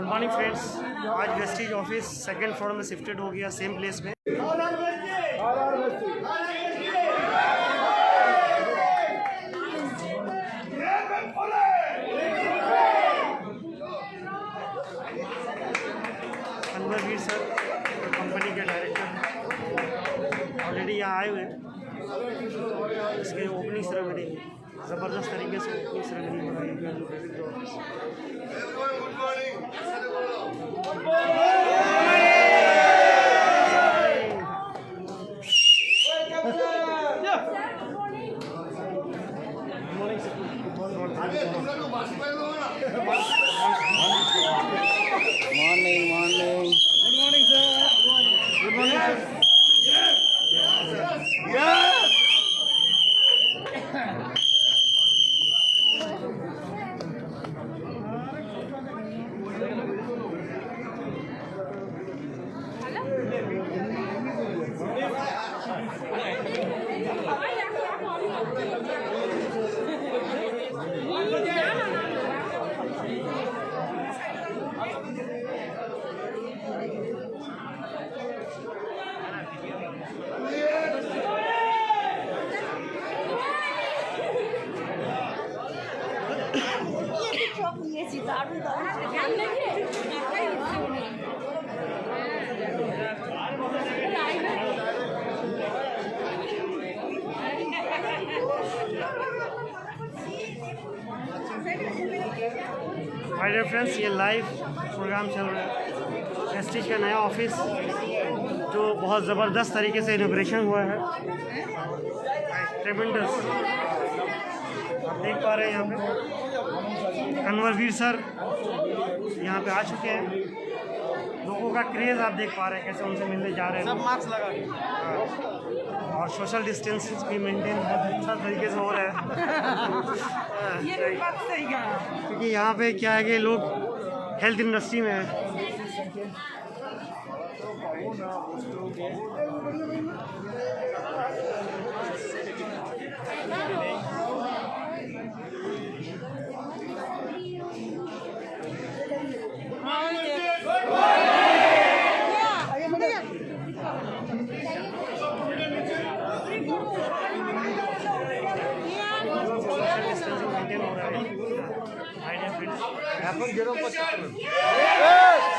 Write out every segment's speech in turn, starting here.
Morning friends, आज Vestige office second floor में shifted हो गया, सेम प्लेस में। अनवरवीर सर कंपनी के डायरेक्टर ऑलरेडी यहाँ आए हुए हैं। इसके ओपनिंग सेरेमनी ज़बरदस्त तरीके से ओपनिंग सेरेमनी हो रही है। हाय डियर फ्रेंड्स, ये लाइव प्रोग्राम चल रहा है। वेस्टिज का नया ऑफिस जो बहुत ज़बरदस्त तरीके से इनॉग्रेशन हुआ है। ट्रेमेंडस, आप देख पा रहे हैं यहाँ पे अनवरवीर सर यहाँ पे आ चुके हैं। लोगों का क्रेज़ आप देख पा रहे हैं, कैसे उनसे मिलने जा रहे हैं। सब मास्क लगा के और सोशल डिस्टेंसिंग भी मेंटेन बहुत अच्छा तरीके से हो रहा है। ये बात सही कहा, क्योंकि यहाँ पे क्या है कि लोग हेल्थ इंडस्ट्री में है।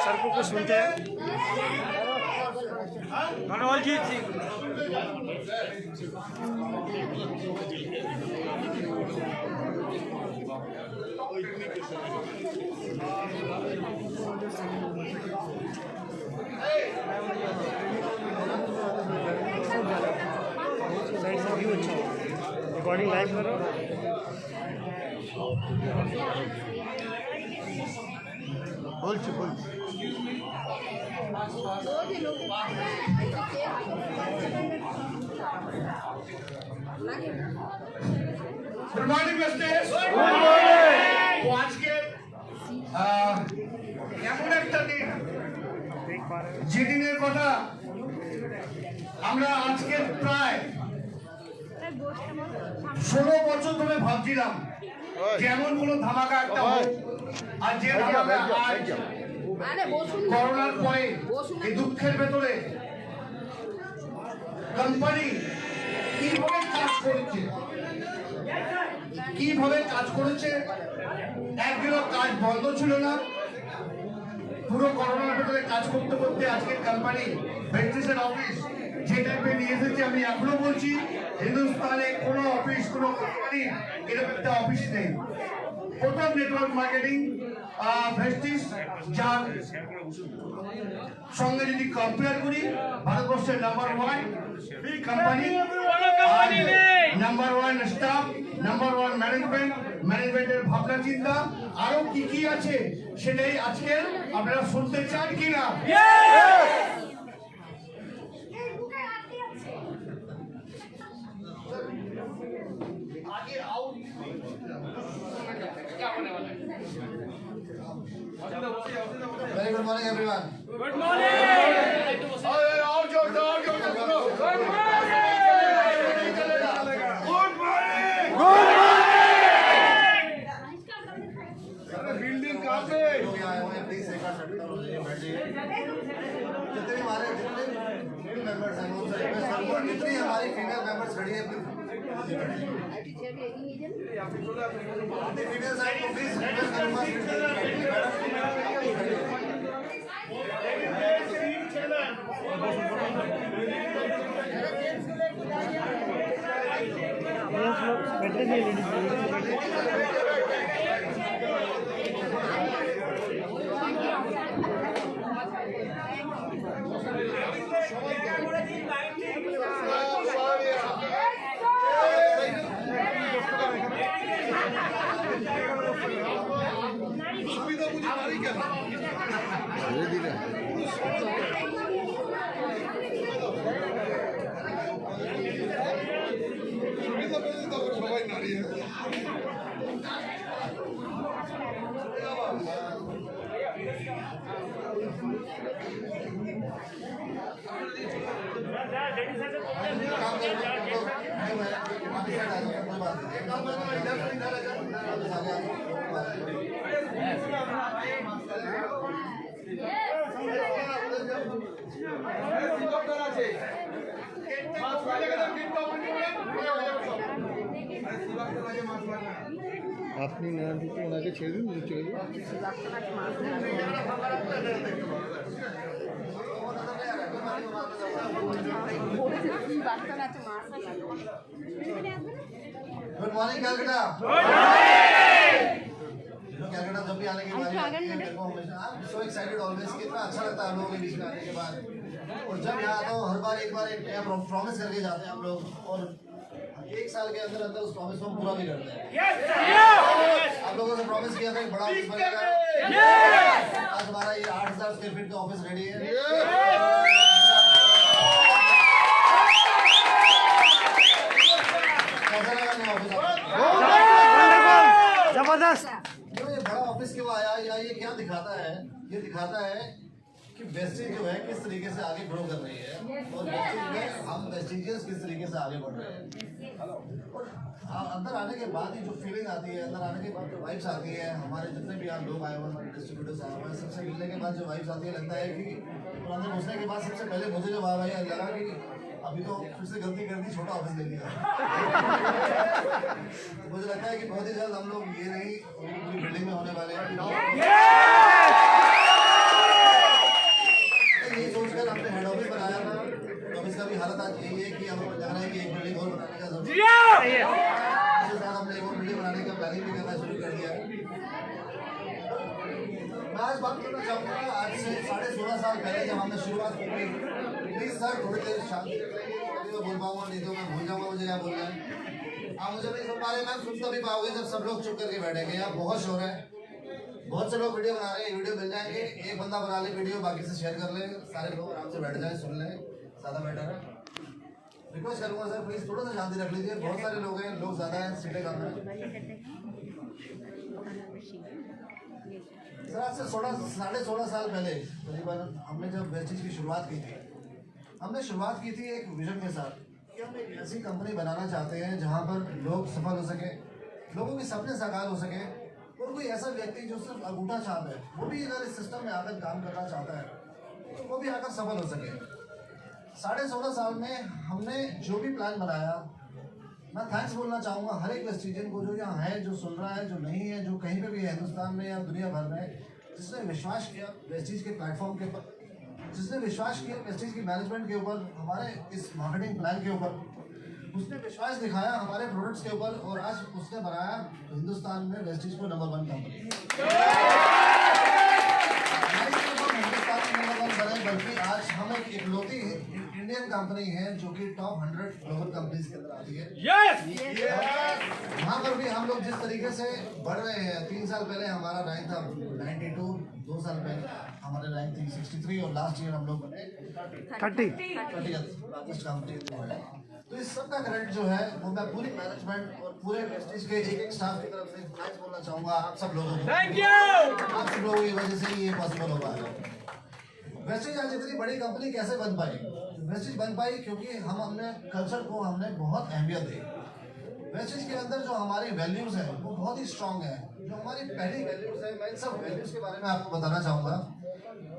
सर को कुछ सुनते हैं। मनोहरजीत जी रिकॉर्डिंग लाइव करो। बोलছি गुड मॉर्निंग वेस्टेज। তো আজকে এমন একটা দিন যে দিনের কথা আমরা আজকে প্রায় 16 বছর ধরে ভাবছিলাম যে এমন কোনো ধামাকা একটা হোক। আর যে ধামাকা আজ করোনার পরে এই দুঃখের ভেতরে কোম্পানি কিভাবে কাজ করেছে একদিনও কাজ বন্ধ ছিল না। পুরো করোনার ভেতরে কাজ করতে করতে আজকে কোম্পানি ভেস্টিজের অফিস যে টাইপে নিয়ে এসেছে, আমি এখনো বলছি হিন্দুস্তানে কোনো অফিস কোনো কোম্পানি এরকম একটা অফিস নেই। প্রথম নেটওয়ার্ক মার্কেটিং ভেস্টিজ, যার সঙ্গে যদি কম্পেয়ার করি ভারতবর্ষের number 1 company, number 1 staff, number 1 ম্যানেজমেন্টের ভাবনা চিন্তা, আরো কি কি আছে সেটাই আজকে আপনারা শুনতে চান কিনা? Very good morning, everyone. Good morning. और जोर दो, और जोर दो। Good morning. Good morning. Good morning. लोग यहाँ आए हुए हैं, प्लीज एक बार सटका हो जाइए, बैठ जाइए। जितने भी हमारे जितने मेंबर्स हैं वो सब जितनी हमारी फीमेल मेंबर्स खड़ी है फीमेल्स हैं तो प्लीज रिक्वेस्ट करूंगा बैठे नहीं लेडीज আপনি না দিতে ওনাকে ছেড়ে দিন চলে যান। Good morning Calcutta. कैलकाटा जब भी आने की बारी आती है मेरे को हमेशा I am so excited always, कितना अच्छा लगता है हम लोगों के बीच में आने के बाद। और जब यहाँ आता हूँ हर बार एक नया प्रॉमिस करके जाते हैं हम लोग, और 1 साल के अंदर अंदर उस प्रॉमिस को हम पूरा भी करते हैं। आप लोगों से प्रॉमिस किया था कि बड़ा ऑफिस बनेगा। आज हमारा ये 8000 स्क्वायर फीट का ऑफिस रेडी है। कैसा लगा नया ऑफिस आपको? जबरदस्त। जो ये बड़ा ऑफिस क्यों आया या ये क्या दिखाता है? ये दिखाता है कि वेस्टेज जो है किस तरीके से आगे ग्रो कर रही है, और वेस्टेज में हम वेस्टेजियंस किस तरीके से आगे बढ़ रहे हैं। और अंदर आने के बाद ही जो फीलिंग आती है, अंदर आने के बाद जो वाइब्स आती है, हमारे जितने भी यहाँ लोग आए हुए हैं, डिस्ट्रीब्यूटर्स आए हुए हैं, सबसे मिलने के बाद जो वाइब्स आती है, लगता है कि और अंदर घुसने के बाद सबसे पहले मुझे जो वाइब आई लगा कि अभी तो फिर से गलती कर दी, छोटा ऑफिस ले लिया। मुझे लगता है कि बहुत ही जल्द हम लोग ये नहीं पूरी बिल्डिंग में होने वाले हैं। यही सोचकर हमने हेड ऑफिस बनाया था। ऑफिस का भी हालत आज यही है कि हमें लग रहा है कि एक बिल्डिंग और बनाने का जरूरत है। उसके साथ हमने एक और बिल्डिंग बनाने का प्लानिंग भी करना शुरू कर दिया है। मैं आज बात करना चाहूँगा आज से 16.5 साल पहले जब हमने शुरुआत की थी। प्लीज सर थोड़ी देर शांति मैं बोल पाऊंगा, नहीं तो मैं भूल जाऊंगा मुझे क्या बोलना है। आप मुझे नहीं सुन पा रहे, मैम सुन तभी पाओगे जब सब लोग चुप करके बैठेंगे। यहाँ बहुत शोर है, बहुत से लोग वीडियो बना रहे हैं, वीडियो मिल जाएंगे, एक बंदा बना ले वीडियो, बाकी से शेयर कर ले, सारे लोग आराम से बैठ जाए, सुन लें, ज़्यादा बेटर है। रिक्वेस्ट करूँगा सर प्लीज थोड़ा सा शांति रख लीजिए, बहुत सारे लोग हैं, लोग ज़्यादा हैं, सीटें कम हैं। सर आज से 16.5 साल पहले करीबन हमने जब वेस्टेज की शुरुआत की थी, हमने शुरुआत की थी एक विजन के साथ कि हम एक ऐसी कंपनी बनाना चाहते हैं जहां पर लोग सफल हो सके, लोगों के सपने साकार हो सके, और कोई ऐसा व्यक्ति जो सिर्फ अंगूठा छाप है वो भी अगर इस सिस्टम में आकर काम करना चाहता है तो वो भी आकर सफल हो सके। 16.5 साल में हमने जो भी प्लान बनाया, मैं थैंक्स बोलना चाहूँगा हर एक वेस्टेजियन को जो यहाँ है, जो सुन रहा है, जो नहीं है, जो कहीं पे भी है हिंदुस्तान में या दुनिया भर में, जिसने विश्वास किया वेस्टेज के प्लेटफॉर्म के ऊपर, जिसने विश्वास किया वेस्टेज की मैनेजमेंट के ऊपर, हमारे इस मार्केटिंग प्लान के ऊपर, उसने विश्वास दिखाया हमारे प्रोडक्ट्स के ऊपर, और आज उसने बनाया हिंदुस्तान में वेस्टेज को नंबर 1 कंपनी। हिंदुस्तान में नंबर 1 बने, बल्कि आज हम एक इकलौती इंडियन कंपनी है जो कि टॉप 100 ग्लोबल कंपनीज के अंदर आती है। वहाँ पर भी हम लोग जिस तरीके से बढ़ रहे हैं, 3 साल पहले हमारा रैंक था 92, 2 साल पहले हमारे रैंक थी 63, और लास्ट ईयर हम लोग बने 30th लार्जेस्ट कंपनी। तो इस सब का क्रेडिट जो है वो मैं पूरी मैनेजमेंट और पूरे वेस्टेज के एक स्टाफ की तरफ से थैंक्स बोलना चाहूँगा आप सब लोगों को। Thank you. आप सब लोगों की वजह से ही ये पॉसिबल हो पाया। वेस्टेज आज इतनी बड़ी कंपनी कैसे बन पाई? वेस्टेज बन पाई क्योंकि हमने कल्चर को हमने बहुत अहमियत दी। वेस्टेज के अंदर जो हमारी वैल्यूज़ हैं वो बहुत ही स्ट्रांग है। जो हमारी पहली वैल्यूज है, मैं इन सब वैल्यूज के बारे में आपको बताना चाहूँगा।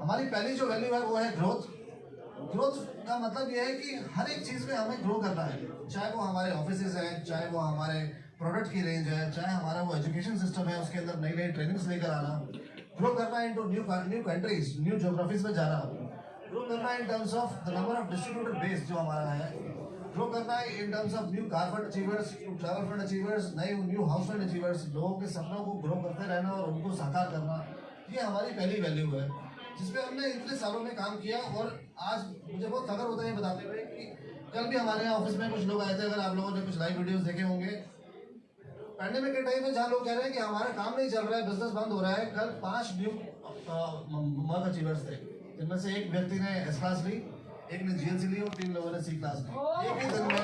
हमारी पहली जो वैल्यू है वो है ग्रोथ। ग्रोथ का मतलब ये है कि हर एक चीज़ में हमें ग्रो करना है, चाहे वो हमारे ऑफिसेज हैं, चाहे वो हमारे प्रोडक्ट की रेंज है, चाहे हमारा वो एजुकेशन सिस्टम है, उसके अंदर नई नई ट्रेनिंग्स लेकर आना, ग्रो करना into new countries, new geographies में जाना, ग्रो करना in terms of the number of distributor base जो हमारा है, ग्रो करना है in terms of new car fund achievers, travel fund achievers, नए न्यू हाउस फंड अचीवर्स, लोगों के सपनों को ग्रो करते रहना और उनको साकार करना। ये हमारी पहली वैल्यू है जिसपे हमने इतने सालों में काम किया। और आज मुझे बहुत फख्र होता है बताते हुए कि कल भी हमारे यहाँ ऑफिस में कुछ लोग आए थे, अगर आप लोगों ने कुछ लाइव वीडियोस देखे होंगे, पैंडेमिक के टाइम में जहाँ लोग कह रहे हैं कि हमारा काम नहीं चल रहा है, बिजनेस बंद हो रहा है, कल 5 न्यू मर्क अचीवर्स थे, जिनमें से एक व्यक्ति ने एस क्लास ली, एक ने जीएलसी ली और 3 लोगों ने सी क्लास ली। एक ही दिन में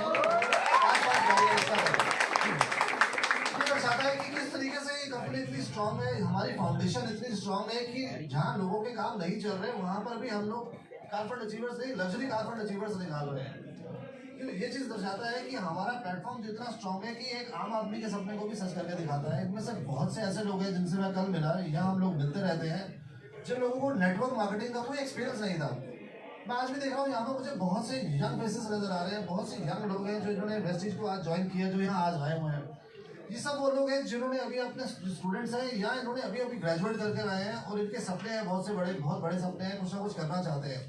5 दर्शाता है कि किस तरीके से ये कंपनी इतनी स्ट्रांग है, हमारी फाउंडेशन इतनी स्ट्रांग है कि जहाँ लोगों के काम नहीं चल रहे वहाँ पर भी हम लोग कारफंड अचीवर्स नहीं, लग्जरी कारफंड अचीवर्स निकाल रहे हैं। ये चीज दर्शाता है कि हमारा प्लेटफॉर्म जितना स्ट्रांग है कि एक आम आदमी के सपने को भी सच करके दिखाता है। इनमें से बहुत से ऐसे लोग हैं जिनसे मैं कल मिला, यहाँ हम लोग मिलते रहते हैं, जिन लोगों को नेटवर्क मार्केटिंग का कोई एक्सपीरियंस नहीं था। मैं आज भी देख रहा हूँ यहाँ पर मुझे बहुत से यंग फेसेस नजर आ रहे हैं, बहुत से यंग लोग हैं जो इन्होंने वेस्टीज को आज ज्वाइन किया, जो यहाँ आज आए हुए हैं। ये सब वो लोग हैं जिन्होंने अभी अपने स्टूडेंट्स हैं या इन्होंने अभी अभी ग्रेजुएट करके आए हैं और इनके सपने हैं, बहुत बड़े सपने हैं, कुछ ना कुछ करना चाहते हैं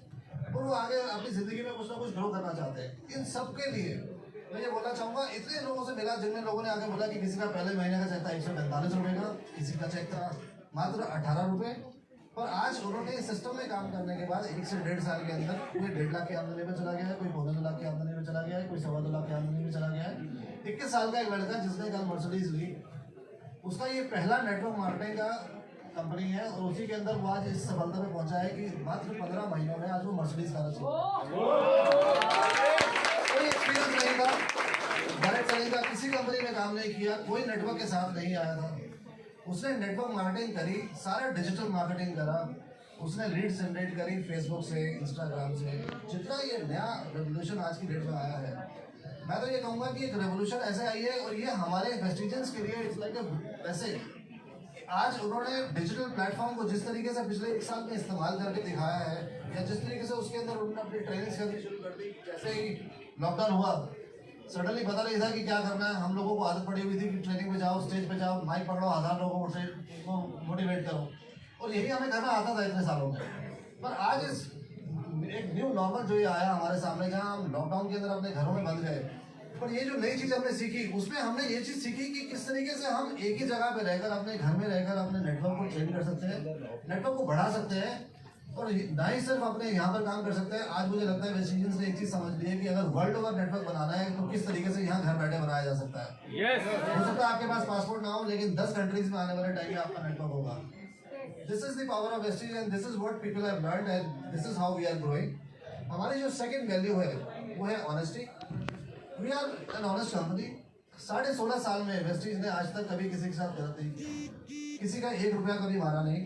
और वो आगे अपनी जिंदगी में कुछ ना कुछ ग्रो करना चाहते हैं। इन सब के लिए मैं ये बोलना चाहूँगा, इतने लोगों से मिला जिनमें लोगों ने आगे बोला कि किसी का पहले महीने का चेक था 145 रुपये का, किसी का चेक था मात्र 18 रुपये। और आज उन्होंने इस सिस्टम में काम करने के बाद 1 से 1.5 साल के अंदर कोई 1.5 लाख की आमदनी में चला गया है, कोई 1.25 लाख की आमदनी में चला गया है, कोई 2.25 लाख की आमदनी में चला गया है। 21 साल का एक लड़का जिसने कल मर्सिडीज ली, उसका ये पहला नेटवर्क मार्केटिंग का कंपनी है और उसी के अंदर वो आज इस सफलता में पहुंचा है कि मात्र 15 महीनों में आज वो मर्सिडीज कार कोई एक्सपीरियंस नहीं था, डायरेक्ट नहीं था, किसी कंपनी में काम नहीं किया, कोई नेटवर्क के साथ नहीं आया था। उसने नेटवर्क मार्केटिंग करी, सारा डिजिटल मार्केटिंग करा, उसने लीड जनरेट करी फेसबुक से, इंस्टाग्राम से। जितना ये नया रेवोल्यूशन आज की डेट में आया है, मैं तो ये कहूँगा कि एक रेवोल्यूशन ऐसे आई है और ये हमारे वेस्टिजियंस के लिए इट्स लाइक वैसे आज उन्होंने डिजिटल प्लेटफॉर्म को जिस तरीके से पिछले 1 साल में इस्तेमाल करके दिखाया है या जिस तरीके से उसके अंदर उन्होंने अपनी ट्रेनिंग करनी शुरू कर दी। जैसे ही लॉकडाउन हुआ, सडनली पता नहीं था कि क्या करना है, हम लोगों को आदत पड़ी हुई थी कि ट्रेनिंग पे जाओ, स्टेज पे जाओ, माइक पकड़ो, 1000 लोगों को मोटिवेट करो, और यही हमें करना आता था इतने सालों में। पर आज इस एक न्यू नॉर्मल जो ये आया हमारे सामने, जहाँ हम लॉकडाउन के अंदर अपने घरों में बंद गए, पर ये जो नई चीज़ हमने सीखी उसमें हमने ये चीज़ सीखी कि किस तरीके से हम एक ही जगह पे रहकर अपने घर में रहकर अपने नेटवर्क को ट्रेन कर सकते हैं, नेटवर्क को बढ़ा सकते हैं और ना ही सिर्फ अपने यहाँ पर काम कर सकते हैं। आज मुझे लगता है वेस्टिजियंस ने एक चीज़ समझ ली है कि अगर वर्ल्ड ओवर नेटवर्क बनाना है तो किस तरीके से यहाँ घर बैठे बनाया जा सकता है। हो सकता है आपके पास पासपोर्ट ना हो, लेकिन 10 कंट्रीज में आने वाले टाइम में आपका नेटवर्क होगा। This is the power of Vestige and this is what people have learned and this is how we are growing. हमारी जो सेकंड वैल्यू है वो है honesty. We are an honest company. 16.5 साल में वेस्टिज ने आज तक कभी किसी के साथ गलत नहीं की, किसी का 1 रुपया कभी मारा नहीं,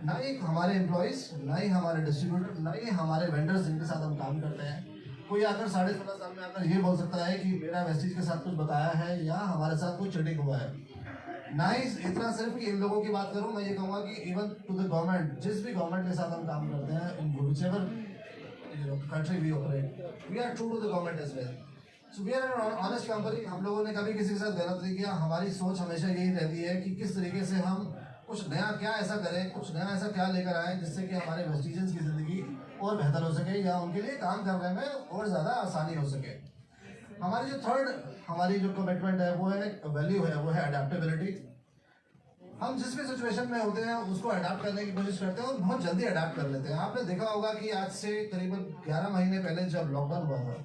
ना ही हमारे एम्प्लॉइज, ना ही हमारे डिस्ट्रीब्यूटर, ना ही हमारे वेंडर्स जिनके साथ हम काम करते हैं। कोई आकर 16.5 साल में आकर ये बोल सकता है कि मेरा वेस्टिज के साथ कुछ बताया है या हमारे साथ कुछ चीटिंग हुआ है। ना ही इतना सिर्फ कि इन लोगों की बात करूं, मैं ये कहूँगा कि इवन टू द गवर्नमेंट, जिस भी गवर्नमेंट के साथ हम काम करते हैं, इन whichever country we operate, we are true to the government as well. So we are an honest company. हम लोगों ने कभी किसी के साथ गलत नहीं किया। हमारी सोच हमेशा यही रहती है कि किस तरीके से हम कुछ नया क्या ऐसा करें, कुछ नया ऐसा क्या लेकर आए जिससे कि हमारे वेस्टिजियंस की ज़िंदगी और बेहतर हो सके या उनके लिए काम करने में और ज़्यादा आसानी हो सके। हमारी जो थर्ड हमारी जो कमिटमेंट है वो है, वैल्यू है, वो है अडेप्टेबिलिटी। हम जिस भी सिचुएशन में होते हैं उसको अडाप्ट करने की कोशिश करते हैं और बहुत जल्दी अडाप्ट कर लेते हैं। आपने देखा होगा कि आज से करीबन 11 महीने पहले जब लॉकडाउन हुआ था,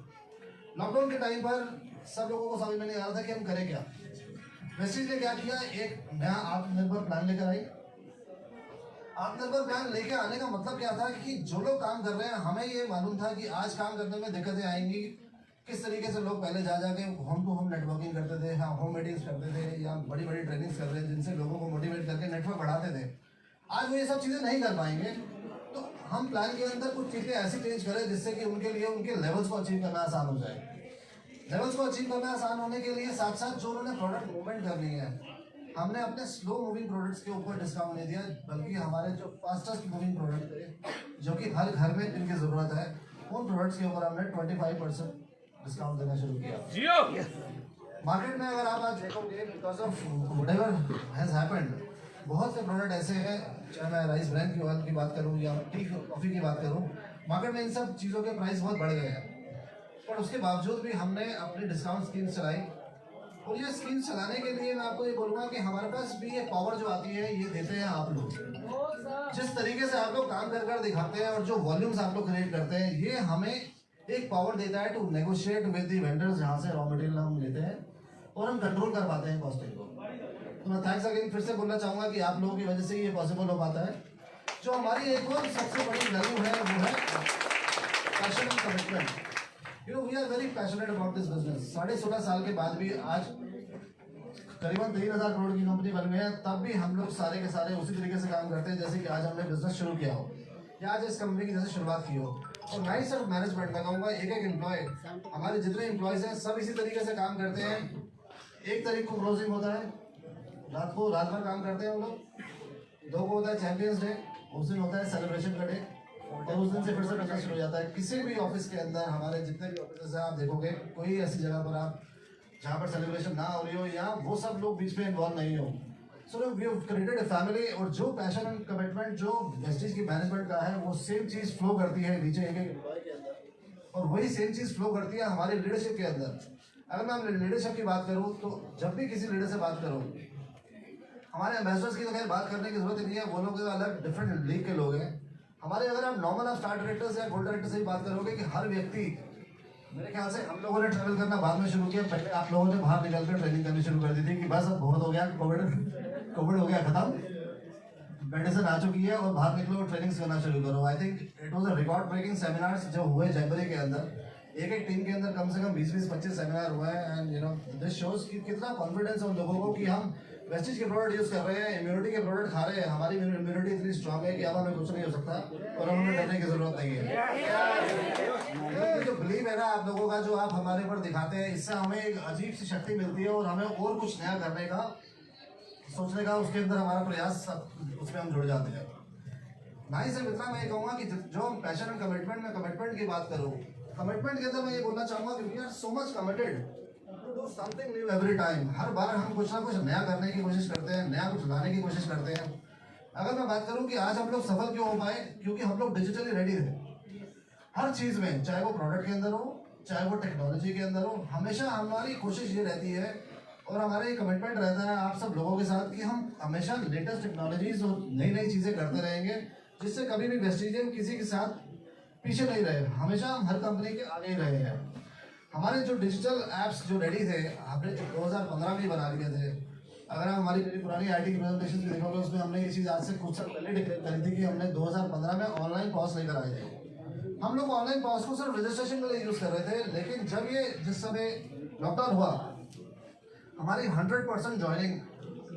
लॉकडाउन के टाइम पर सब लोगों को समझ में नहीं आ रहा था कि हम करें क्या। वेस्टिज ने क्या किया, एक नया आत्मनिर्भर प्लान लेकर आई। आत्मनिर्भर प्लान लेके आने का मतलब क्या था कि जो लोग काम कर रहे हैं, हमें ये मालूम था कि आज काम करने में दिक्कतें आएंगी। किस तरीके से लोग पहले जा जाके होम टू होम नेटवर्किंग करते थे, हाँ होम मीटिंग्स करते थे या बड़ी बड़ी ट्रेनिंग्स कर रहे हैं जिनसे लोगों को मोटिवेट करके नेटवर्क बढ़ाते थे। आज वो ये सब चीज़ें नहीं कर पाएंगे, तो हम प्लान के अंदर कुछ चीज़ें ऐसी चेंज करें जिससे कि उनके लिए उनके लेवल्स को अचीव करना आसान हो जाए। लेवल्स को अचीव करना आसान होने के लिए साथ साथ जो उन्होंने प्रोडक्ट मूवमेंट करनी है, हमने अपने स्लो मूविंग प्रोडक्ट्स के ऊपर डिस्काउंट नहीं दिया, बल्कि हमारे जो फास्टेस्ट मूविंग प्रोडक्ट थे जो कि हर घर में जिनकी ज़रूरत है, उन प्रोडक्ट्स के ऊपर हमने 25% डिस्काउंट देना शुरू किया। मार्केट में अगर आप आज देखोगे, because of whatever has happened, बहुत से प्रोडक्ट ऐसे हैं, चाहे मैं राइस ब्रांड की बात करूं या टी कॉफ़ी की बात करूं, मार्केट में इन सब चीज़ों के प्राइस बहुत बढ़ गए हैं। पर उसके बावजूद भी हमने अपनी डिस्काउंट स्कीम चलाई, और ये स्कीम चलाने के लिए मैं आपको ये बोलूँगा कि हमारे पास भी ये पावर जो आती है, ये देते हैं आप लोग। जिस तरीके से आप लोग काम कर दिखाते हैं और जो वॉल्यूम्स आप लोग क्रिएट करते हैं, ये हमें एक पावर देता है to negotiate with the vendors, जहाँ से रॉ मटेरियल हम लेते हैं और हम कंट्रोल कर पाते हैं कॉस्टिंग को। तो मैं थैंक्स अगेन फिर से बोलना चाहूँगा कि आप लोगों की वजह से ये पॉसिबल हो पाता है। जो हमारी एक और सबसे बड़ी वैल्यू है वो है passion and commitment. We are very passionate about this business. 16.5 साल के बाद भी आज करीबन 3000 करोड़ की कंपनी बन गई है, तब भी हम लोग सारे के सारे उसी तरीके से काम करते हैं जैसे कि आज हमने बिजनेस शुरू किया हो या आज इस कंपनी की जैसे शुरुआत की हो। और मैं सिर्फ मैनेजमेंट में कहूँगा, एक एम्प्लॉय, हमारे जितने एम्प्लॉयज हैं सब इसी तरीके से काम करते हैं। 1 तारीख को क्लोजिंग होता है, रात भर काम करते हैं हम लोग। 2 को होता है चैंपियंस डे, उस दिन होता है सेलिब्रेशन का डे, और उस दिन से फिर से बिजनेस शुरू हो जाता है। किसी भी ऑफिस के अंदर, हमारे जितने भी ऑफिस हैं, आप देखोगे कोई ऐसी जगह पर आप जहाँ पर सेलिब्रेशन ना हो रही हो या वो सब लोग बीच में इन्वॉल्व नहीं हो। So we have created a family, और जो पैशन एंड कमिटमेंट जो वेस्टीज की मैनेजमेंट का है, वो सेम चीज़ फ्लो करती है नीचे एक एम्प्लॉय के अंदर, और वही सेम चीज़ फ्लो करती है हमारी लीडरशिप के अंदर। अगर मैं लीडरशिप की बात करूँ, तो जब भी किसी लीडर से बात करूँ, हमारे एम्बेसडर्स की तो खैर बात करने की जरूरत नहीं है, वो लोग अलग डिफरेंट लीग के लोग हैं। हमारे अगर आप नॉर्मल आप स्टार डायरेक्टर्स या गोल्ड डायरेक्टर से भी बात करोगे, कि हर व्यक्ति, मेरे ख्याल से हम लोगों ने ट्रैवल करना बाद में शुरू किया, पहले आप लोगों ने बाहर निकल कर ट्रेनिंग करनी शुरू कर दी थी कि बस अब बहुत हो गया, कोविड हो गया खत्म, मेडिसिन आ चुकी है और बाहर निकलो और ट्रेनिंग्स करना शुरू करो। I think it was a record breaking seminars जो हुए जनवरी के अंदर। एक टीम के अंदर कम से कम 20-25 सेमिनार हुए हैं, and you know this shows कि कितना कॉन्फिडेंस है उन लोगों को कि हम वेस्टीज के प्रोडक्ट यूज कर रहे हैं, इम्यूनिटी के प्रोडक्ट खा रहे हैं, हमारी इम्यूनिटी इतनी स्ट्रांग है कि अब हमें कुछ नहीं हो सकता और हमें डरने की जरूरत नहीं है। जो बिलीव है ना आप लोगों का, जो आप हमारे ऊपर दिखाते हैं, इससे हमें एक अजीब सी शक्ति मिलती है और हमें और कुछ नया करने का, सोचने का उसके अंदर हमारा प्रयास, उसमें हम जुड़ जाते हैं। ना ही सिर्फ इतना, मैं ये कहूँगा कि जो हम पैशन एंड कमिटमेंट में कमिटमेंट की बात करूँ, कमिटमेंट के अंदर मैं ये बोलना चाहूँगा कि we are so much committed to do something new every time. हर बार हम कुछ ना कुछ नया करने की कोशिश करते हैं, नया कुछ लाने की कोशिश करते हैं। अगर मैं बात करूँ कि आज हम लोग सफल क्यों हो पाए, क्योंकि हम लोग डिजिटली रेडी थे हर चीज़ में, चाहे वो प्रोडक्ट के अंदर हो, चाहे वो टेक्नोलॉजी के अंदर हो। हमेशा हमारी कोशिश ये रहती है और हमारा ये कमिटमेंट रहता है आप सब लोगों के साथ कि हम हमेशा लेटेस्ट टेक्नोलॉजीज और नई नई चीज़ें करते रहेंगे, जिससे कभी भी वेस्टीज किसी के साथ पीछे नहीं रहे, हमेशा हम हर कंपनी के आगे ही रहे हैं। हमारे जो डिजिटल एप्स जो रेडी थे, हमने 2015 में ही बना लिए थे। अगर आप हमारी पुरानी आईटी की प्रेजेंटेशन भी देखोगे, उसमें हमने ये चीज़ आज से कुछ साल पहले डिक्लेयर करी थी कि हमने 2015 में ऑनलाइन पॉस लेकर आए थे। हम लोग ऑनलाइन पॉस को सिर्फ रजिस्ट्रेशन के लिए यूज़ कर रहे थे, लेकिन जब ये जिस समय लॉकडाउन हुआ, हमारी 100% ज्वाइनिंग,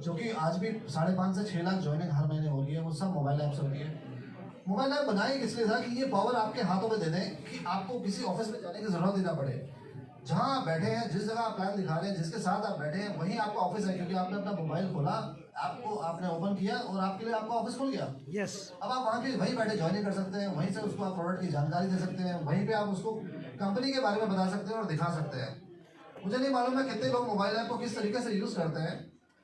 जो कि आज भी 5.5 से 6 लाख ज्वाइनिंग हर महीने हो रही है, वो सब मोबाइल ऐप से हो रही है। मोबाइल ऐप बनाई इसलिए था कि ये पावर आपके हाथों में दे दें कि आपको किसी ऑफिस में जाने की जरूरत ही ना पड़े। जहाँ आप बैठे हैं, जिस जगह आप प्लान दिखा रहे हैं, जिसके साथ आप बैठे हैं, वहीं आपका ऑफिस है, क्योंकि आपने अपना मोबाइल खोला, आपको आपने ओपन किया और आपके लिए आपका ऑफिस खुल गया। यस, अब आप वहाँ पे वहीं बैठे ज्वाइनिंग कर सकते हैं, वहीं से उसको आप प्रोडक्ट की जानकारी दे सकते हैं, वहीं पे आप उसको कंपनी के बारे में बता सकते हैं और दिखा सकते हैं। मुझे नहीं मालूम है कितने लोग मोबाइल ऐप को किस तरीके से यूज़ करते हैं,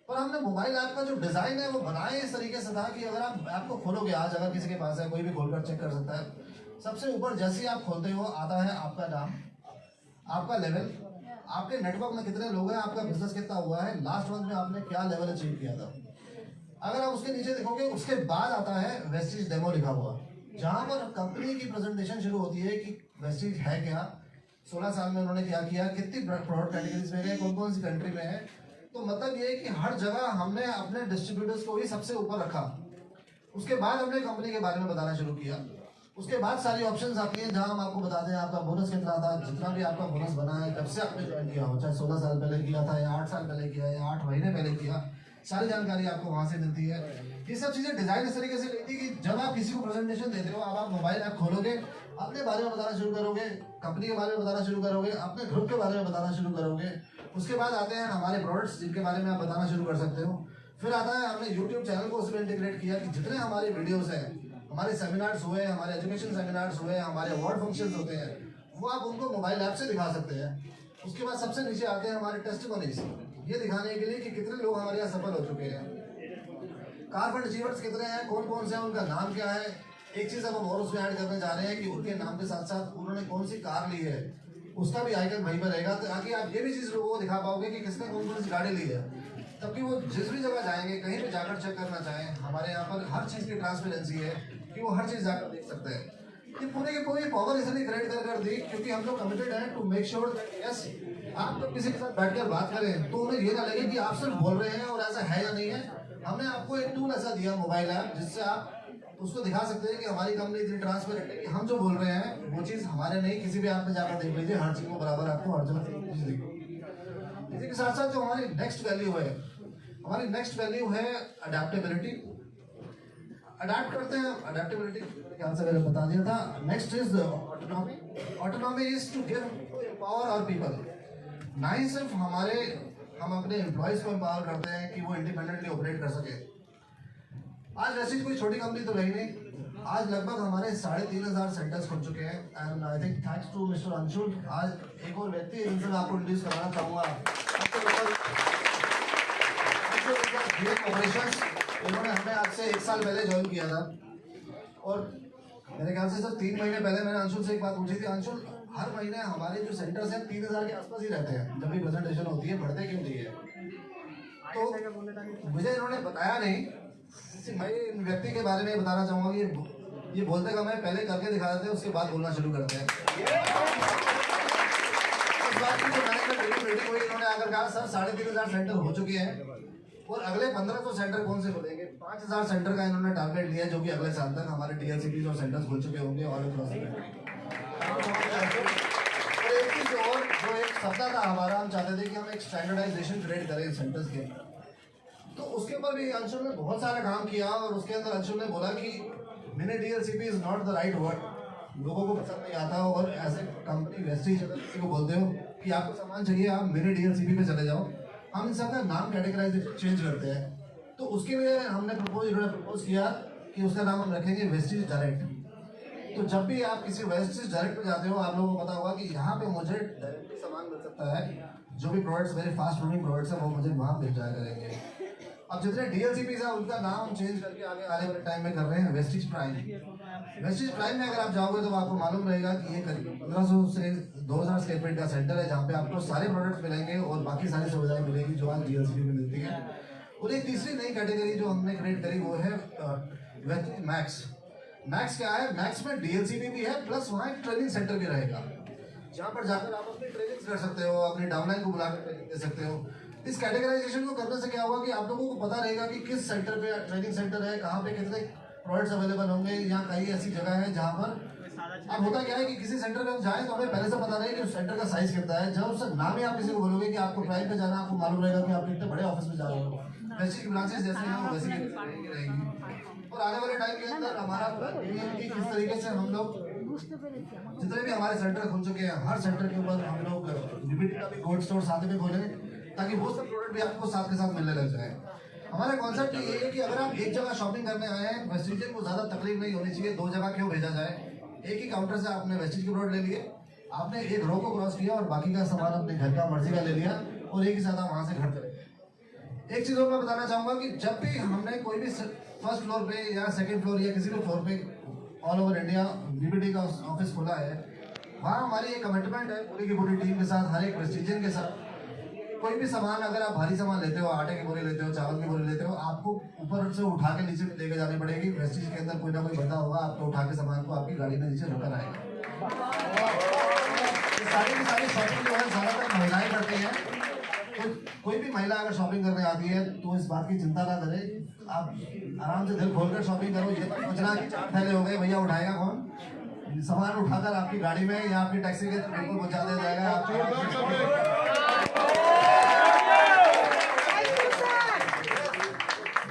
पर हमने मोबाइल ऐप का जो डिज़ाइन है वो बनाए इस तरीके से था कि अगर आप ऐप को खोलोगे, आज अगर किसी के पास है, कोई भी खोलकर चेक कर सकता है। सबसे ऊपर जैसे ही आप खोलते हो आता है आपका नाम, आपका लेवल, आपके नेटवर्क में कितने लोग हैं, आपका बिजनेस कितना हुआ है, लास्ट मंथ में आपने क्या लेवल अचीव किया था। अगर आप उसके नीचे देखोगे, उसके बाद आता है वेस्टीज डेमो लिखा हुआ, जहाँ पर कंपनी की प्रेजेंटेशन शुरू होती है कि वेस्टीज है क्या, 16 साल में उन्होंने क्या किया, कितनी प्रोडक्ट कैटेगरीज में गए, कौन कौन सी कंट्री में है। तो मतलब ये है कि हर जगह हमने अपने डिस्ट्रीब्यूटर्स को ही सबसे ऊपर रखा। उसके बाद हमने कंपनी के बारे में बताना शुरू किया। उसके बाद सारी ऑप्शंस आती हैं, जहां हम आपको बताते हैं आपका बोनस कितना था, जितना भी आपका बोनस बना है, जब से आपने ज्वाइन किया हो, चाहे 16 साल पहले किया था या 8 साल पहले किया या 8 महीने पहले किया, सारी जानकारी आपको वहां से मिलती है। ये सब चीज़ें डिज़ाइन इस तरीके से की थी कि जब आप किसी को प्रेजेंटेशन देते हो, अब आप मोबाइल ऐप खोलोगे, अपने बारे में बताना शुरू करोगे, कंपनी के बारे में बताना शुरू करोगे, अपने ग्रुप के बारे में बताना शुरू करोगे। उसके बाद आते हैं हमारे प्रोडक्ट्स, जिनके बारे में आप बताना शुरू कर सकते हो। फिर आता है हमने यूट्यूब चैनल को उसमें इंटीग्रेट किया कि जितने हमारे वीडियोस हैं, हमारे सेमिनार्स हुए, हमारे एजुकेशन सेमिनार्स हुए, हमारे अवार्ड फंक्शंस होते हैं, वो आप उनको मोबाइल ऐप से दिखा सकते हैं। उसके बाद सबसे नीचे आते हैं हमारे टेस्टिमोनीज, ये दिखाने के लिए कि कितने लोग हमारे यहाँ सफल हो चुके हैं। कार फंड अचीवर्स कितने हैं, कौन कौन से हैं, उनका नाम क्या है। एक चीज़ अब हम और उसमें ऐड करने जा रहे हैं कि उनके नाम के साथ साथ उन्होंने कौन सी कार ली है, उसका भी आइकन वहीं पर रहेगा, ताकि आप ये भी चीज़ लोगों को दिखा पाओगे कि किसने कौन कौन सी गाड़ी ली है। तब कि वो जिस भी जगह जाएंगे, कहीं भी जाकर चेक करना चाहें, हमारे यहाँ पर हर चीज़ की ट्रांसपेरेंसी है कि वो हर चीज़ जाकर देख सकते हैं। ये पूरे की पूरी पावर इसलिए क्रिएट कर दी क्योंकि हम लोग कमिटेड हैं टू मेक श्योर यस, आप जब किसी के साथ बैठकर बात करें तो उन्हें ये ना लगे कि आप सिर्फ बोल रहे हैं और ऐसा है या नहीं है। हमने आपको एक टूल ऐसा दिया, मोबाइल ऐप, जिससे आप उसको दिखा सकते हैं कि हमारी कंपनी इतनी ट्रांसपेरेंट है कि हम जो बोल रहे हैं वो चीज़ हमारे नहीं, किसी भी ऐप में जाकर देख लीजिए, हर चीज़ को बराबर आपको हर जगह चीज़ दिखेगी। इसी के साथ साथ जो हमारी नेक्स्ट वैल्यू है, हमारी नेक्स्ट वैल्यू है अडेप्टेबिलिटी। अडेप्ट करते हैं, अडेप्टेबिलिटी ख्याल से मैंने बता दिया था। Next is autonomy. Autonomy is to give empower our people. ना ही सिर्फ हम अपने एम्प्लॉयज को एम्पावर करते हैं कि वो इंडिपेंडेंटली ऑपरेट कर सके। आज वैसी कोई छोटी कंपनी तो रही नहीं, आज लगभग हमारे 3500 सेंटर्स खुल चुके हैं। And I think thanks to mister Anshul, आज एक और व्यक्ति जिनसे मैं आपको इंट्रोड्यूस कराना चाहूँगा, ऑपरेशंस। इन्होंने हमें आज से 1 साल पहले ज्वाइन किया था और मेरे ख्याल से सर 3 महीने पहले मैंने अंशुल से एक बात पूछी थी, अंशुल हर महीने हमारे जो सेंटर्स हैं 3000 के आसपास ही रहते हैं, जब भी प्रेजेंटेशन होती है बढ़ते क्यों नहीं है? तो मुझे इन्होंने बताया नहीं। मैं इन व्यक्ति के बारे में बताना चाहूँगा कि ये बोलते कम है, पहले करके दिखा देते हैं, उसके बाद बोलना शुरू करते हैं। इस बात की जो मैनेजमेंट मीटिंग हुई, इन्होंने आकर कहा सर 3500 सेंटर हो चुके हैं और अगले 1500 सेंटर कौन से खुलेंगे। 5000 सेंटर का इन्होंने टारगेट लिया, जो कि अगले साल तक हमारे डीएलसीपी और सेंटर्स खुल चुके होंगे ऑल अक्रॉस। और एक चीज और जो एक सपना था हमारा, हम चाहते थे कि हम एक स्टैंडर्डाइजेशन क्रिएट करें सेंटर्स के, तो उसके ऊपर भी अंशुल ने बहुत सारा काम किया। और उसके अंदर अंशुल ने बोला कि mini DLCP is not the right word, लोगों को पसंद नहीं आता। और ऐसे कंपनी वेस्टेज अगर किसी को बोलते हो कि आपको सामान चाहिए, आप मिनी डीएलसीपी पे चले जाओ, हम इन सबका नाम कैटेगराइज चेंज करते हैं। तो उसके लिए हमने प्रपोज किया कि उसका नाम हम रखेंगे वेस्टेज डायरेक्ट। तो जब भी आप किसी वेस्टेज डायरेक्ट पे जाते हो, आप लोगों को पता होगा कि यहाँ पे मुझे डायरेक्टली सामान मिल सकता है, जो भी प्रोडक्ट्स मेरे फास्ट मूविंग प्रोडक्ट्स हैं वो मुझे वहाँ मिल जाया करेंगे। अब जितने डीएलसीपीज हैं उनका नाम हम चेंज करके आने वाले टाइम में कर रहे हैं वेस्टेज प्राइम। वेस्टेज प्राइम में अगर आप जाओगे तो आपको मालूम रहेगा कि ये करीब 1500 से 2000 स्क्वायर फीट का सेंटर है, जहाँ पे आपको सारे प्रोडक्ट्स मिलेंगे और बाकी सारी सुविधाएं मिलेंगी जो आज डीएलसीपी में मिलती है। और एक तीसरी नई कैटेगरी जो हमने क्रिएट करी वो है वेस्टेज मैक्स। मैक्स क्या है? मैक्स में डीएलसीपी भी है, प्लस वहाँ एक ट्रेनिंग सेंटर भी रहेगा, जहाँ पर जाकर आप अपनी ट्रेनिंग कर सकते हो, अपनी डाउनलाइन को बुलाकर ट्रेनिंग दे सकते हो। इस कैटेगराइजेशन को करने से क्या होगा कि आप लोगों को पता रहेगा कि किस सेंटर पे ट्रेनिंग सेंटर है, कहाँ पे कितने प्रोडक्ट्स अवेलेबल होंगे, या कई ऐसी जगह है जहाँ पर अब होता क्या है कि किसी सेंटर पे हम जाएं तो हमें पहले से पता रहे कि उस सेंटर का साइज कितना है। जब उसका नाम ही आप किसी को बोलोगे कि आपको प्राइम पे जाना, आपको मालूम रहेगा कि आप कितने बड़े ऑफिस में जा रहे हो। वैसे की ब्रांचेस जैसे हैं वो वैसी रहेंगी। और आने वाले टाइम के अंदर हमारा कि किस तरीके से हम लोग जितने भी हमारे सेंटर खुल चुके हैं, हर सेंटर के ऊपर हम लोग डीबीटी का भी कोल्ड स्टोर साथ में खोले, ताकि वो सब प्रोडक्ट भी आपको साथ के साथ मिलने लग जाए। हमारा कॉन्सेप्ट ये है कि अगर आप एक जगह शॉपिंग करने आए हैं, वेस्टेज को ज़्यादा तकलीफ नहीं होनी चाहिए, 2 जगह क्यों भेजा जाए। एक ही काउंटर से आपने वेस्टेज के प्रोडक्ट ले लिए, आपने एक रो को क्रॉस किया और बाकी का सामान अपने घर का मर्जी का ले लिया और एक ही साथ वहाँ से घर चले। एक चीज़ और मैं बताना चाहूँगा कि जब भी हमने कोई भी फर्स्ट फ्लोर पे या सेकंड फ्लोर या किसी भी फ्लोर पे ऑल ओवर इंडिया डीबीटी का ऑफिस खोला है, वहाँ हमारी एक कमिटमेंट है पूरी की पूरी टीम के साथ, हर एक प्रेस्टीजन के साथ। कोई भी सामान अगर आप भारी सामान लेते हो, आटे की बोरी लेते हो, चावल की बोरी लेते हो, आपको ऊपर से उठा के नीचे लेके जानी पड़ेगी। वेस्टेज के अंदर कोई ना कोई बंदा होगा, आपको उठा के सामान को आपकी गाड़ी में नीचे लेकर आएगा। सारी की सारी शॉपिंग जो है ज़्यादातर महिलाएं करती हैं। तो कोई भी महिला अगर शॉपिंग करने आती है तो इस बात की चिंता ना करे, आप आराम से दिल खोलकर शॉपिंग करो। ये सोचना कि 4 थैले हो गए, भैया उठाएगा कौन? सामान उठाकर आपकी गाड़ी में या आपकी टैक्सी के बिल्कुल पहुँचा दिया जाएगा।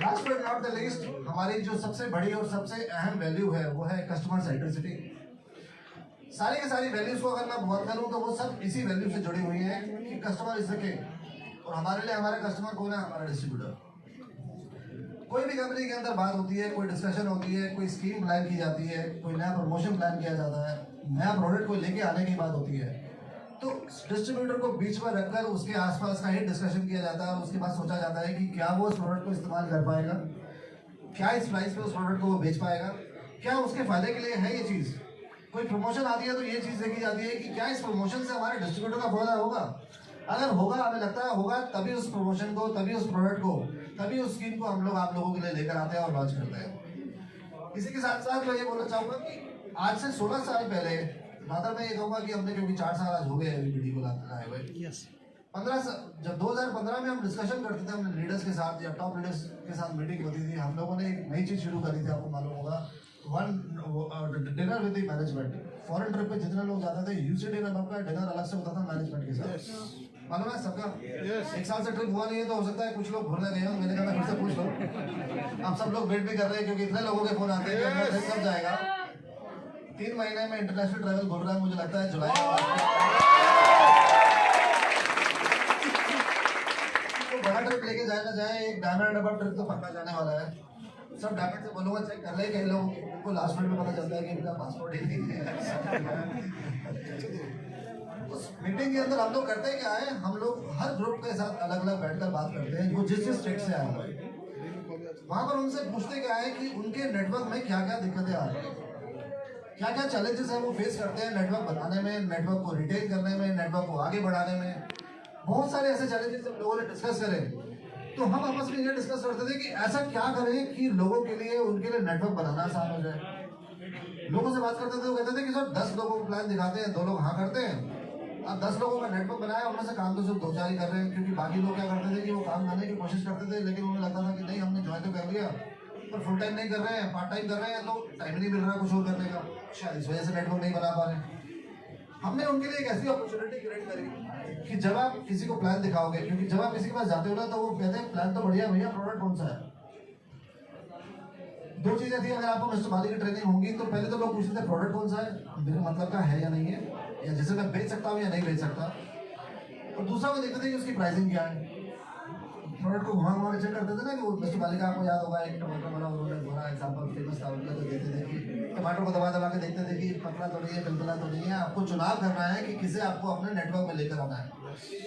Last but not the least, हमारी जो सबसे बड़ी और सबसे अहम वैल्यू है वो है कस्टमर सेंट्रिसिटी। सारी की सारी वैल्यूज को अगर मैं बात करूं तो वो सब इसी वैल्यू से जुड़ी हुई हैं कि कस्टमर इज द किंग। और हमारे लिए हमारा कस्टमर कौन है? हमारा डिस्ट्रीब्यूटर। कोई भी कंपनी के अंदर बात होती है, कोई डिस्कशन होती है, कोई स्कीम प्लान की जाती है, कोई नया प्रमोशन प्लान किया जाता है, नया प्रोडक्ट को लेके आने की बात होती है, तो डिस्ट्रीब्यूटर को बीच में रखकर उसके आसपास का ही डिस्कशन किया जाता है और उसके बाद सोचा जाता है कि क्या वो उस प्रोडक्ट को इस्तेमाल कर पाएगा, क्या इस प्राइस पे उस प्रोडक्ट को वो बेच पाएगा, क्या उसके फायदे के लिए है ये चीज़। कोई प्रमोशन आती है तो ये चीज़ देखी जाती है कि क्या इस प्रमोशन से हमारे डिस्ट्रीब्यूटर का फायदा होगा। अगर होगा, हमें लगता है होगा, तभी उस प्रमोशन को, तभी उस प्रोडक्ट को, तभी उस स्कीम को हम लोग आप लोगों के लिए लेकर आते हैं और लॉन्च करते हैं। इसी के साथ साथ मैं ये बोलना चाहूँगा कि आज से 16 साल पहले, रादर मैं ये कहूँगा कि हमने, क्योंकि 4 साल आज हो गए वीबीडी को लाए हुए, 15 जब 2015 में हम डिस्कशन करते थे अपने लीडर्स के साथ या टॉप लीडर्स के साथ मीटिंग होती थी, हम लोगों ने एक नई चीज़ शुरू करी थी, आपको मालूम होगा, dinner with the management. Foreign trip पे जितने लोग जाते थे, यूसी डिनर आपका डिनर अलग से होता था मैनेजमेंट के साथ, मालूम है सबका। एक साल से ट्रिप हुआ नहीं है तो हो सकता है कुछ लोग भूलने गए हो, मैंने कहा मैं फिर से पूछ लो। आप सब लोग वेट भी कर रहे हैं क्योंकि इतने लोगों के फोन आते हैं कि अपना ट्रिप कब जाएगा। 3 महीने में इंटरनेशनल ट्रैवल बोल रहा है, मुझे लगता है जुलाई तो बड़ा ट्रिप लेके जाए ना जाए, एक डायमंड डबल ट्रिप तो पक्का जाने वाला है। सब डायमंड से बोलूँगा चेक कर ले, कई लोग को लास्ट मिनट में पता चलता है कि इनका पासपोर्ट ही नहीं है। उस मीटिंग के अंदर हम लोग करते क्या है, हम लोग हर ग्रुप के साथ अलग अलग बैठकर बात करते हैं, जो जिस स्टेट से आए हैं वहाँ पर उनसे पूछते क्या है कि उनके नेटवर्क में क्या क्या दिक्कतें आ रही हैं, क्या क्या चैलेंजेस हैं वो फेस करते हैं नेटवर्क बनाने में, नेटवर्क को रिटेन करने में, नेटवर्क को आगे बढ़ाने में। बहुत सारे ऐसे चैलेंजेस हम लोगों ने डिस्कस करे, तो हम आपस में ये डिस्कस करते थे कि ऐसा क्या करें कि लोगों के लिए, उनके लिए नेटवर्क बनाना आसान हो जाए। लोगों से बात करते थे, वो कहते थे कि सर 10 लोगों को प्लान दिखाते हैं, 2 लोग हाँ करते हैं। अब 10 लोगों का नेटवर्क बनाया, उनमें से काम तो सिर्फ 2-4 ही कर रहे हैं, क्योंकि बाकी लोग क्या करते थे कि वो काम करने की कोशिश करते थे, लेकिन उन्हें लगता था कि नहीं हमने ज्वाइन तो कर लिया पर फुल टाइम नहीं कर रहे हैं, पार्ट टाइम कर रहे हैं, तो टाइम नहीं मिल रहा कुछ और करने का, शायद इस वजह से नेटवर्क नहीं बना पा रहे। हमने उनके लिए एक ऐसी अपॉर्चुनिटी क्रिएट करी कि जब आप किसी को प्लान दिखाओगे, क्योंकि जब आप किसी के पास जाते हो ना तो वो कहते हैं प्लान तो बढ़िया भैया, प्रोडक्ट कौन सा है। 2 चीजें थी, अगर आपको मिस्टर बाली की ट्रेनिंग होगी तो पहले तो लोग पूछते थे प्रोडक्ट कौन सा है, मेरे मतलब का है या नहीं है, या जिसे मैं बेच सकता हूँ या नहीं बेच सकता, और दूसरा वो देखते थे कि उसकी प्राइसिंग क्या है। प्रोडक्ट को घुमा घुमा के चेक करते थे ना, कि वो मिस्टर बाली का आपको याद होगा एक टमाटर वाला उन्होंने बड़ा एग्जाम्पल फेमस था उनका, तो देते थे कि टमाटर को दबा दबा के देखते थे कि पतला तो नहीं है, पिलपिला तो नहीं है। आपको चुनाव करना है कि किसे आपको अपने नेटवर्क में लेकर आना है।